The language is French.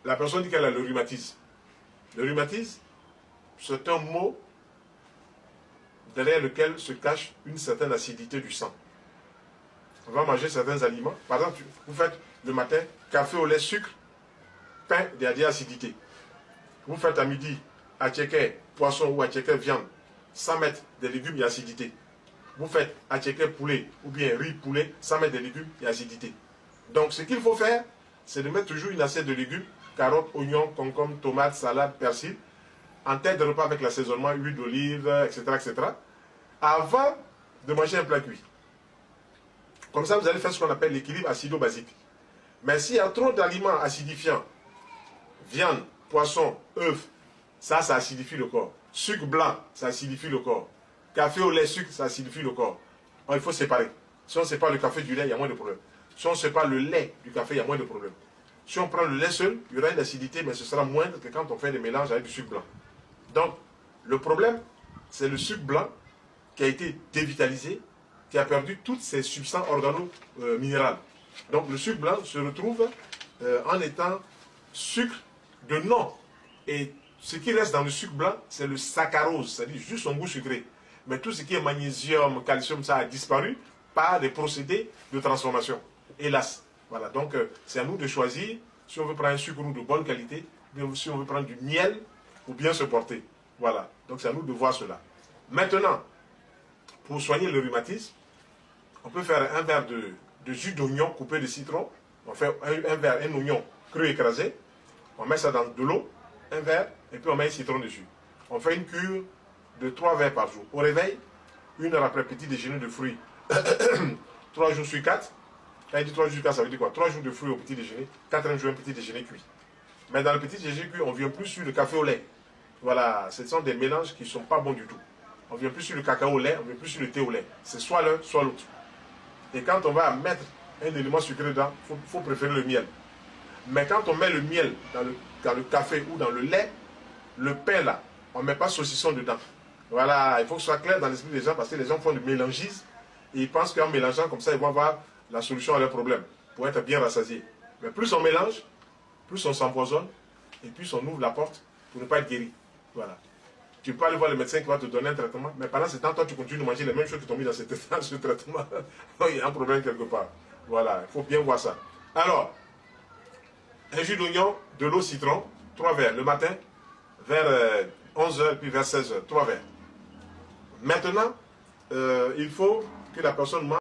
la personne dit qu'elle a le rhumatisme. Le rhumatisme, c'est un mot derrière lequel se cache une certaine acidité du sang. On va manger certains aliments. Par exemple, vous faites le matin café au lait, sucre, pain, il y a des acidités. Vous faites à midi attiéké, poisson ou attiéké, viande, sans mettre des légumes, il y a acidité. Vous faites attiéké, poulet ou bien riz, poulet, sans mettre des légumes, il y a acidité. Donc ce qu'il faut faire, c'est de mettre toujours une assiette de légumes, carottes, oignons, concombres, tomates, salade, persil, en tête de repas avec l'assaisonnement, huile d'olive, etc., etc., avant de manger un plat cuit. Comme ça, vous allez faire ce qu'on appelle l'équilibre acido-basique. Mais s'il y a trop d'aliments acidifiants, viande, poisson, œufs, ça acidifie le corps. Sucre blanc, ça acidifie le corps. Café au lait, sucre, ça acidifie le corps. Alors, il faut séparer. Si on sépare le café du lait, il y a moins de problèmes. Si on sépare le lait du café, il y a moins de problèmes. Si on prend le lait seul, il y aura une acidité, mais ce sera moindre que quand on fait des mélanges avec du sucre blanc. Donc, le problème, c'est le sucre blanc qui a été dévitalisé, qui a perdu toutes ses substances organo-minérales. Donc, le sucre blanc se retrouve en étant sucre de nom. Et ce qui reste dans le sucre blanc, c'est le saccharose, c'est-à-dire juste son goût sucré. Mais tout ce qui est magnésium, calcium, ça a disparu par des procédés de transformation. Hélas. Voilà, donc c'est à nous de choisir si on veut prendre un sucre de bonne qualité, ou si on veut prendre du miel ou bien se porter. Voilà, donc c'est à nous de voir cela. Maintenant, pour soigner le rhumatisme, on peut faire un verre de jus d'oignon coupé de citron. On fait un oignon cru écrasé. On met ça dans de l'eau, un verre, et puis on met un citron dessus. On fait une cure de 3 verres par jour. Au réveil, 1 heure après petit déjeuner de fruits, 3 jours sur 4. Quand il dit 3 jours sur 4, ça veut dire quoi? 3 jours de fruits au petit déjeuner, 4e jour un petit déjeuner cuit. Mais dans le petit déjeuner cuit, on ne vient plus sur le café au lait. Voilà, ce sont des mélanges qui ne sont pas bons du tout. On ne vient plus sur le cacao au lait, on ne vient plus sur le thé au lait. C'est soit l'un, soit l'autre. Et quand on va mettre un élément sucré dedans, il faut préférer le miel. Mais quand on met le miel dans le café ou dans le lait, le pain là, on ne met pas saucisson dedans. Voilà, il faut que ce soit clair dans l'esprit des gens parce que les gens font du mélangisme et ils pensent qu'en mélangeant comme ça, ils vont avoir la solution à leurs problèmes pour être bien rassasiés. Mais plus on mélange, plus on s'empoisonne et plus on ouvre la porte pour ne pas être guéri. Voilà. Tu peux aller voir le médecin qui va te donner un traitement, mais pendant ce temps, toi, tu continues de manger les mêmes choses qui t'ont mis dans ce traitement. Donc, il y a un problème quelque part. Voilà, il faut bien voir ça. Alors, un jus d'oignon, de l'eau citron, 3 verres le matin, vers 11 h, puis vers 16 h, 3 verres. Maintenant, il faut que la personne mange